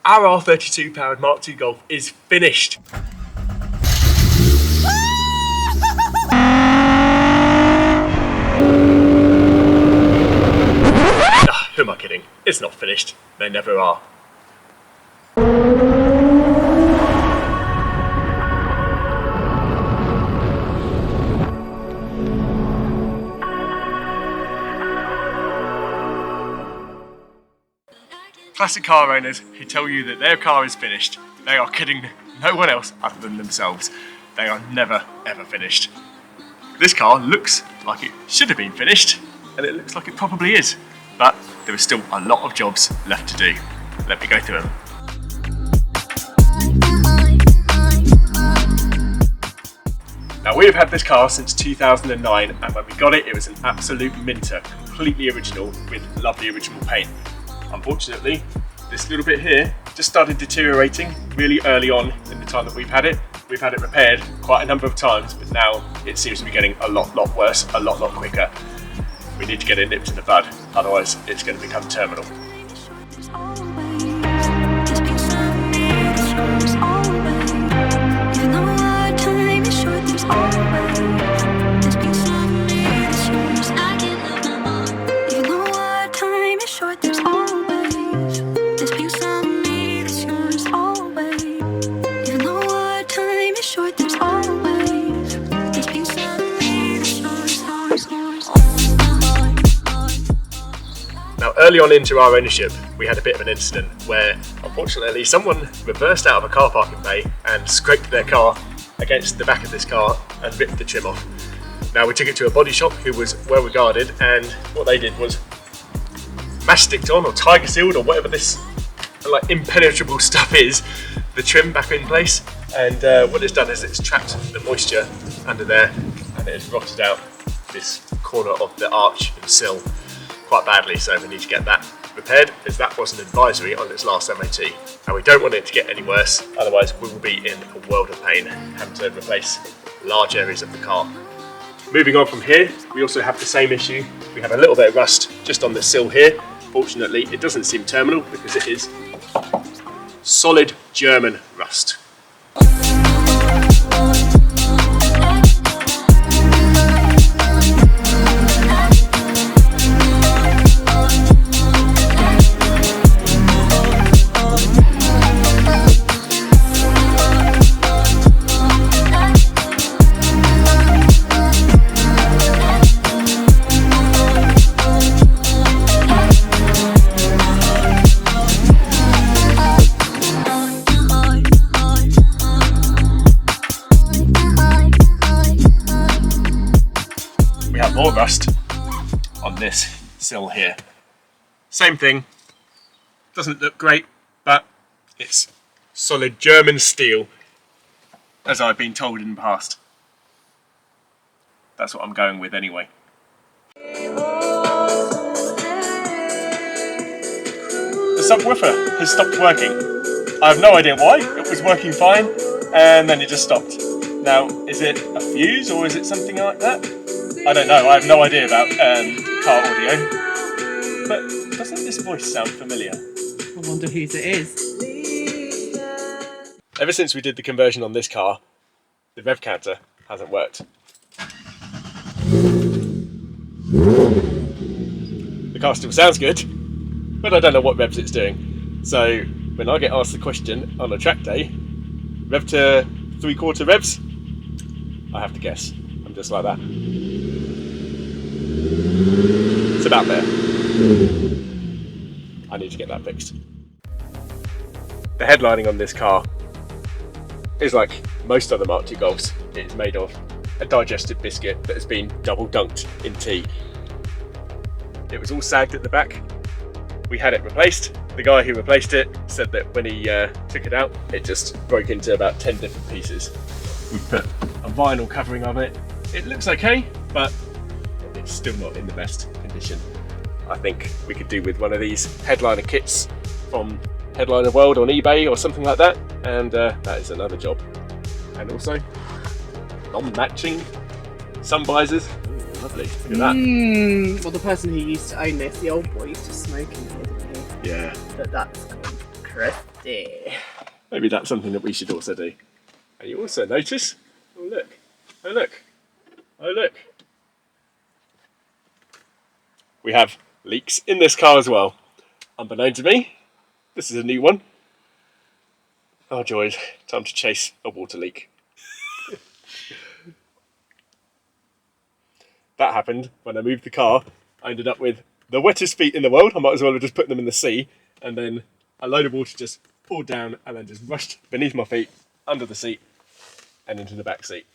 Our R32 powered Mk2 Golf is finished. Who am I kidding? It's not finished. They never are. Classic car owners who tell you that their car is finished, they are kidding no one else other than themselves. They are never ever finished. This car looks like it should have been finished, and it looks like it probably is, but there are still a lot of jobs left to do. Let me go through them. Now, we have had this car since 2009, and when we got it, it was an absolute minter, completely original with lovely original paint. Unfortunately, this little bit here just started deteriorating really early on in the time that we've had it. We've had it repaired quite a number of times, but now it seems to be getting a lot worse, a lot quicker. We need to get it nipped in the bud, otherwise it's going to become terminal. Early on into our ownership, we had a bit of an incident where, unfortunately, someone reversed out of a car parking bay and scraped their car against the back of this car and ripped the trim off. Now, we took it to a body shop who was well regarded, and what they did was masticed on or tiger sealed or whatever this like impenetrable stuff is, the trim back in place. And what it's done is it's trapped the moisture under there, and it has rotted out this corner of the arch and sill quite badly, so we need to get that repaired, as that was an advisory on its last MOT, and we don't want it to get any worse, otherwise we will be in a world of pain having to replace large areas of the car. Moving on from here, we also have the same issue. We have a little bit of rust just on the sill here. Fortunately, it doesn't seem terminal because it is solid German rust. More rust on this sill here. Same thing, doesn't look great, but it's solid German steel, as I've been told in the past. That's what I'm going with anyway. The subwoofer has stopped working. I have no idea why. It was working fine and then it just stopped. Now, is it a fuse or is it something like that? I don't know, I have no idea about car audio, but doesn't this voice sound familiar? I wonder whose it is. Ever since we did the conversion on this car, the rev counter hasn't worked. The car still sounds good, but I don't know what revs it's doing. So when I get asked the question on a track day, rev to 3/4 revs, I have to guess. I'm just like that. It's about there. I need to get that fixed. The headlining on this car is like most other Mk2 Golfs. It's made of a digested biscuit that has been double dunked in tea. It was all sagged at the back. We had it replaced. The guy who replaced it said that when he took it out, it just broke into about 10 different pieces. We put a vinyl covering on it. It looks okay, but it's still not in the best condition. I think we could do with one of these headliner kits from Headliner World on eBay or something like that, and that is another job. And also non-matching sun visors. Ooh, lovely, look at that. Well, the person who used to own this, the old boy, used to smoke in here, didn't he? Yeah. But that's gone. Interesting. Maybe that's something that we should also do. And you also notice, oh look, oh look, oh look. We have leaks in this car as well. Unbeknown to me, this is a new one. Oh joys, time to chase a water leak. That happened when I moved the car. I ended up with the wettest feet in the world. I might as well have just put them in the sea, and then a load of water just poured down and then just rushed beneath my feet, under the seat, and into the back seat.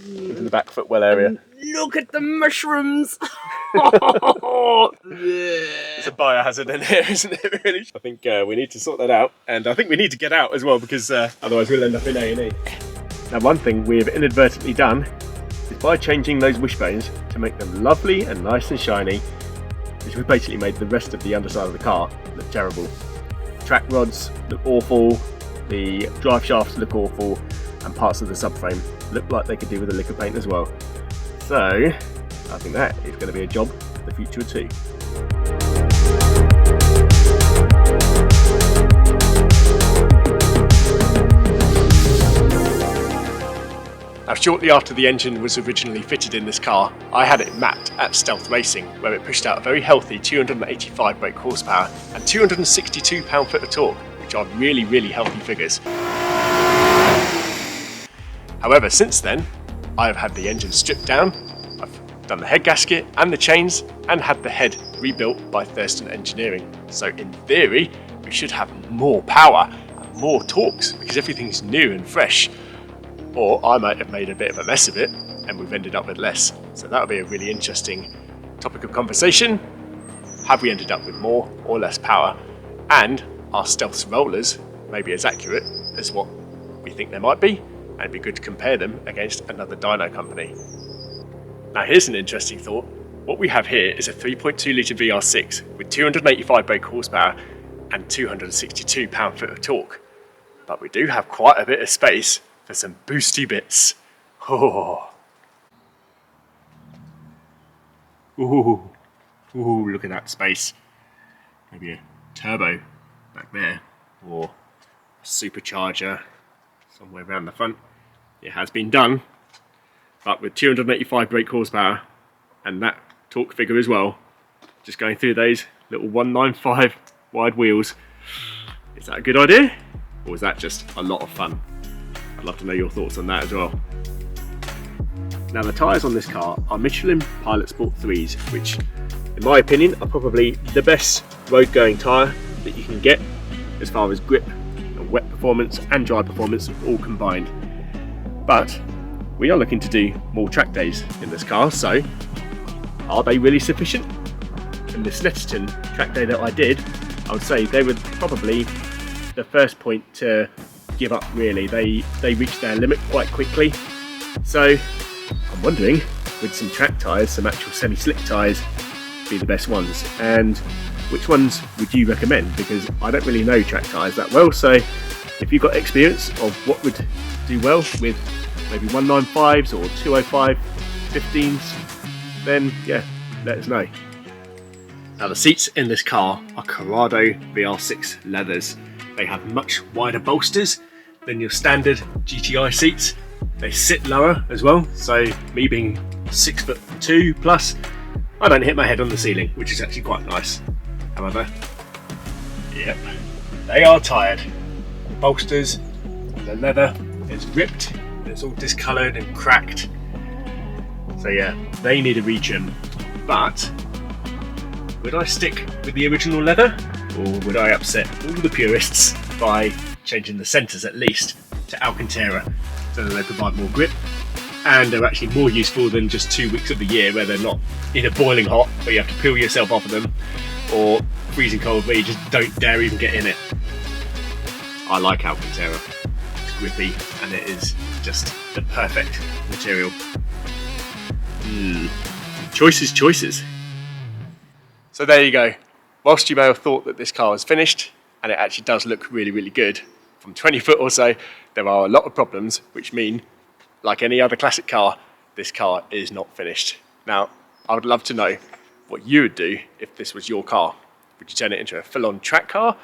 Into the back footwell area. Look at the mushrooms! It's a biohazard in here, isn't it, really? I think we need to sort that out, and I think we need to get out as well, because otherwise we'll end up in A&E. Now, one thing we've inadvertently done is by changing those wishbones to make them lovely and nice and shiny, is we basically made the rest of the underside of the car look terrible. Track rods look awful, the drive shafts look awful, and parts of the subframe look like they could do with a lick of paint as well. So, I think that is going to be a job for the future too. Now, shortly after the engine was originally fitted in this car, I had it mapped at Stealth Racing, where it pushed out a very healthy 285 brake horsepower and 262 pound-foot of torque, which are really, really healthy figures. However, since then, I have had the engine stripped down, I've done the head gasket and the chains, and had the head rebuilt by Thurston Engineering. So in theory, we should have more power and more torques, because everything's new and fresh. Or I might have made a bit of a mess of it, and we've ended up with less. So that'll be a really interesting topic of conversation. Have we ended up with more or less power? And are Stealth's rollers maybe as accurate as what we think they might be? And it'd be good to compare them against another dyno company. Now here's an interesting thought. What we have here is a 3.2 litre VR6 with 285 brake horsepower and 262 pound-foot of torque. But we do have quite a bit of space for some boosty bits. Oh. Ooh. Ooh, look at that space. Maybe a turbo back there, or a supercharger somewhere around the front. It has been done, but with 285 brake horsepower and that torque figure as well, just going through those little 195 wide wheels. Is that a good idea, or is that just a lot of fun? I'd love to know your thoughts on that as well. Now, the tyres on this car are Michelin Pilot Sport 3s, which in my opinion are probably the best road going tyre that you can get as far as grip and wet performance and dry performance all combined. But we are looking to do more track days in this car, so are they really sufficient? In the Snetterton track day that I did, I would say they were probably the first point to give up really. They reached their limit quite quickly. So I'm wondering, would some track tyres, some actual semi-slick tyres, be the best ones? And which ones would you recommend? Because I don't really know track tyres that well, so if you've got experience of what would do well with maybe 195s or 205 15s, then yeah, let us know. Now, the seats in this car are Corrado VR6 leathers. They have much wider bolsters than your standard GTI seats. They sit lower as well, so me being 6'2" plus, I don't hit my head on the ceiling, which is actually quite nice. However, yep, they are tired. The bolsters, the leather is ripped, it's all discoloured and cracked. So yeah, they need a retrim. But would I stick with the original leather, or would I upset all the purists by changing the centres at least to Alcantara, so that they provide more grip and are actually more useful than just 2 weeks of the year where they're not in a boiling hot, where you have to peel yourself off of them, or freezing cold where you just don't dare even get in it. I like Alcantara. It's grippy and it is just the perfect material. Choices. So there you go. Whilst you may have thought that this car was finished, and it actually does look really, really good, from 20 foot or so, there are a lot of problems, which mean, like any other classic car, this car is not finished. Now, I would love to know what you would do if this was your car. Would you turn it into a full-on track car?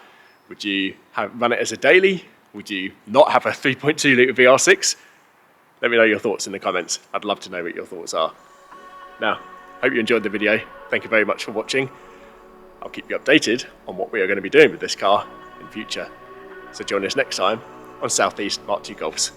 Would you run it as a daily? Would you not have a 3.2 litre VR6? Let me know your thoughts in the comments. I'd love to know what your thoughts are. Now, hope you enjoyed the video. Thank you very much for watching. I'll keep you updated on what we are going to be doing with this car in future. So join us next time on Southeast Mk2 Golfs.